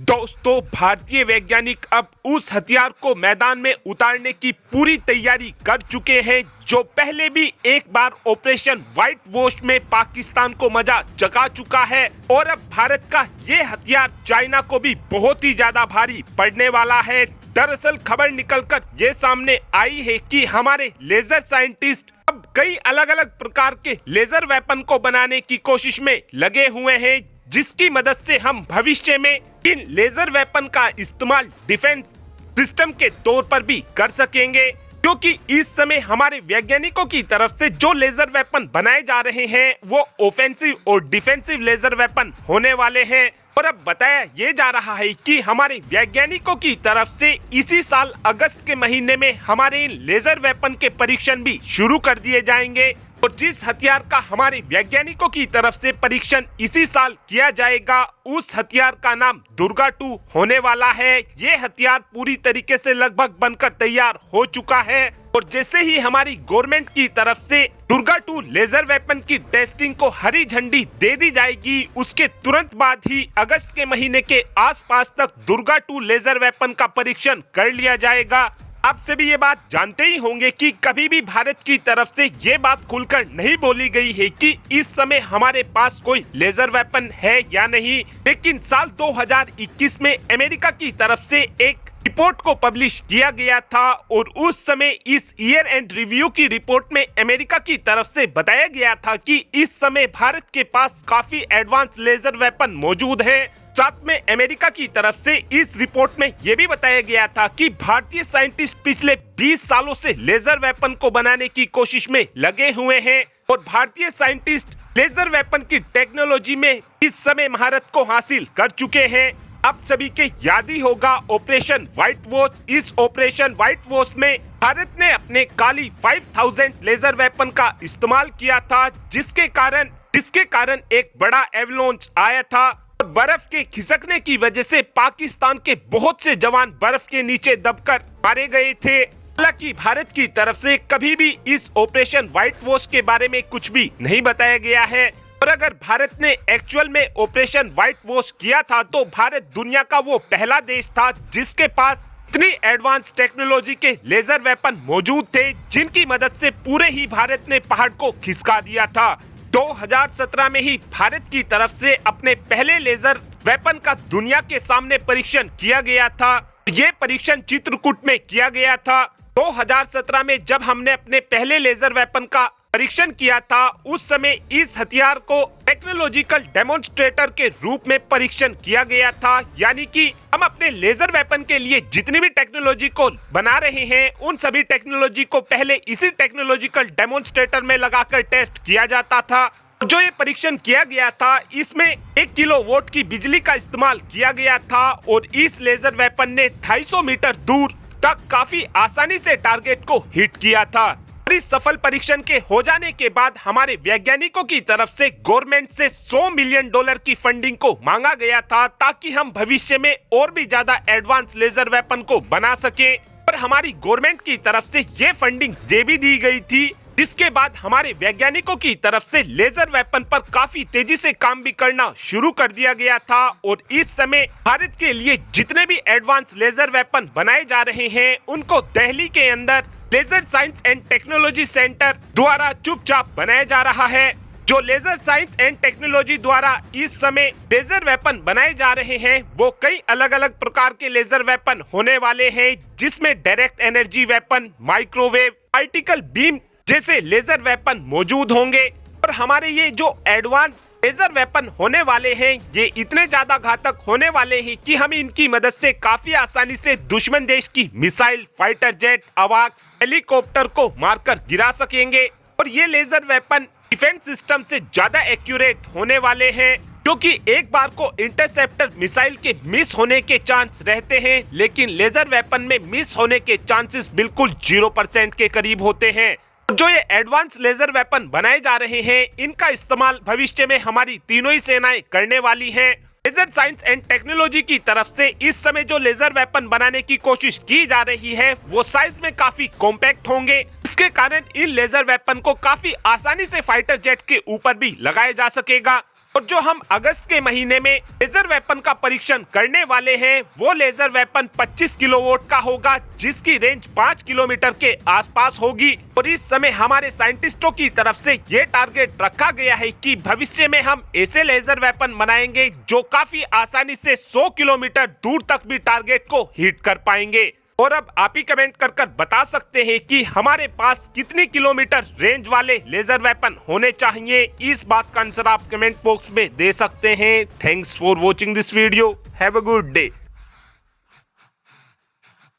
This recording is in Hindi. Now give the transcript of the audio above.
दोस्तों, भारतीय वैज्ञानिक अब उस हथियार को मैदान में उतारने की पूरी तैयारी कर चुके हैं जो पहले भी एक बार ऑपरेशन व्हाइट वॉश में पाकिस्तान को मजा चखा चुका है। और अब भारत का ये हथियार चाइना को भी बहुत ही ज्यादा भारी पड़ने वाला है। दरअसल खबर निकलकर ये सामने आई है कि हमारे लेजर साइंटिस्ट अब कई अलग अलग प्रकार के लेजर वेपन को बनाने की कोशिश में लगे हुए हैं, जिसकी मदद से हम भविष्य में इन लेजर वेपन का इस्तेमाल डिफेंस सिस्टम के तौर पर भी कर सकेंगे। क्योंकि इस समय हमारे वैज्ञानिकों की तरफ से जो लेजर वेपन बनाए जा रहे हैं वो ऑफेंसिव और डिफेंसिव लेजर वेपन होने वाले हैं। और अब बताया ये जा रहा है कि हमारे वैज्ञानिकों की तरफ से इसी साल अगस्त के महीने में हमारे इन लेजर वेपन के परीक्षण भी शुरू कर दिए जाएंगे। और जिस हथियार का हमारे वैज्ञानिकों की तरफ से परीक्षण इसी साल किया जाएगा, उस हथियार का नाम दुर्गा 2 होने वाला है। ये हथियार पूरी तरीके से लगभग बनकर तैयार हो चुका है। और जैसे ही हमारी गवर्नमेंट की तरफ से दुर्गा 2 लेजर वेपन की टेस्टिंग को हरी झंडी दे दी जाएगी, उसके तुरंत बाद ही अगस्त के महीने के आसपास तक दुर्गा 2 लेजर वेपन का परीक्षण कर लिया जाएगा। आप सभी ये बात जानते ही होंगे कि कभी भी भारत की तरफ से ये बात खुलकर नहीं बोली गई है कि इस समय हमारे पास कोई लेजर वेपन है या नहीं। लेकिन साल 2021 में अमेरिका की तरफ से एक रिपोर्ट को पब्लिश किया गया था और उस समय इस ईयर एंड रिव्यू की रिपोर्ट में अमेरिका की तरफ से बताया गया था कि इस समय भारत के पास काफी एडवांस लेजर वेपन मौजूद है। साथ में अमेरिका की तरफ से इस रिपोर्ट में यह भी बताया गया था कि भारतीय साइंटिस्ट पिछले 20 सालों से लेजर वेपन को बनाने की कोशिश में लगे हुए हैं और भारतीय साइंटिस्ट लेजर वेपन की टेक्नोलॉजी में इस समय महारत को हासिल कर चुके हैं। आप सभी के याद ही होगा ऑपरेशन व्हाइट वॉश। इस ऑपरेशन व्हाइट वॉश में भारत ने अपने काली 5000 लेजर वेपन का इस्तेमाल किया था, जिसके कारण एक बड़ा एवलांच आया था। बर्फ के खिसकने की वजह से पाकिस्तान के बहुत से जवान बर्फ के नीचे दबकर मारे गए थे। हालांकि भारत की तरफ से कभी भी इस ऑपरेशन व्हाइट वॉश के बारे में कुछ भी नहीं बताया गया है। और अगर भारत ने एक्चुअल में ऑपरेशन व्हाइट वॉश किया था तो भारत दुनिया का वो पहला देश था जिसके पास इतनी एडवांस टेक्नोलॉजी के लेजर वेपन मौजूद थे, जिनकी मदद से पूरे ही भारत ने पहाड़ को खिसका दिया था। 2017 में ही भारत की तरफ से अपने पहले लेजर वेपन का दुनिया के सामने परीक्षण किया गया था। ये परीक्षण चित्रकूट में किया गया था। 2017 में जब हमने अपने पहले लेजर वेपन का परीक्षण किया था, उस समय इस हथियार को टेक्नोलॉजिकल डेमोन्स्ट्रेटर के रूप में परीक्षण किया गया था। यानी कि हम अपने लेजर वेपन के लिए जितनी भी टेक्नोलॉजी को बना रहे हैं, उन सभी टेक्नोलॉजी को पहले इसी टेक्नोलॉजिकल डेमोन्स्ट्रेटर में लगाकर टेस्ट किया जाता था। जो ये परीक्षण किया गया था, इसमें 1 किलोवाट की बिजली का इस्तेमाल किया गया था और इस लेजर वेपन ने 250 मीटर दूर तक काफी आसानी से टारगेट को हिट किया था। और इस सफल परीक्षण के हो जाने के बाद हमारे वैज्ञानिकों की तरफ से गवर्नमेंट से $100 मिलियन की फंडिंग को मांगा गया था, ताकि हम भविष्य में और भी ज्यादा एडवांस लेजर वेपन को बना सके। और हमारी गवर्नमेंट की तरफ से ये फंडिंग दे भी दी गई थी, जिसके बाद हमारे वैज्ञानिकों की तरफ से लेजर वेपन पर काफी तेजी से काम भी करना शुरू कर दिया गया था। और इस समय भारत के लिए जितने भी एडवांस लेजर वेपन बनाए जा रहे हैं, उनको दिल्ली के अंदर laser science and technology centre द्वारा चुपचाप बनाया जा रहा है। जो लेजर साइंस एंड टेक्नोलॉजी द्वारा इस समय लेजर वेपन बनाए जा रहे हैं, वो कई अलग अलग प्रकार के लेजर वेपन होने वाले हैं, जिसमें direct energy weapon, microwave, particle beam जैसे लेजर वेपन मौजूद होंगे। और हमारे ये जो एडवांस लेजर वेपन होने वाले हैं, ये इतने ज्यादा घातक होने वाले हैं कि हम इनकी मदद से काफी आसानी से दुश्मन देश की मिसाइल, फाइटर जेट, अवाक्स, हेलीकॉप्टर को मारकर गिरा सकेंगे। और ये लेजर वेपन डिफेंस सिस्टम से ज्यादा एक्यूरेट होने वाले हैं, क्योंकि एक बार को इंटरसेप्टर मिसाइल के मिस होने के चांस रहते हैं, लेकिन लेजर वेपन में मिस होने के चांसेस बिल्कुल 0% के करीब होते हैं। जो ये एडवांस लेजर वेपन बनाए जा रहे हैं, इनका इस्तेमाल भविष्य में हमारी तीनों ही सेनाएं करने वाली हैं। लेजर साइंस एंड टेक्नोलॉजी की तरफ से इस समय जो लेजर वेपन बनाने की कोशिश की जा रही है, वो साइज में काफी कॉम्पैक्ट होंगे। इसके कारण इन लेजर वेपन को काफी आसानी से फाइटर जेट के ऊपर भी लगाया जा सकेगा। और जो हम अगस्त के महीने में लेजर वेपन का परीक्षण करने वाले हैं वो लेजर वेपन 25 किलोवाट का होगा, जिसकी रेंज 5 किलोमीटर के आसपास होगी। और इस समय हमारे साइंटिस्टों की तरफ से ये टारगेट रखा गया है कि भविष्य में हम ऐसे लेजर वेपन बनाएंगे जो काफी आसानी से 100 किलोमीटर दूर तक भी टारगेट को हिट कर पाएंगे। और अब आप ही कमेंट कर बता सकते हैं कि हमारे पास कितनी किलोमीटर रेंज वाले लेजर वेपन होने चाहिए। इस बात का आंसर आप कमेंट बॉक्स में दे सकते हैं। Thanks for watching this video. Have a good day.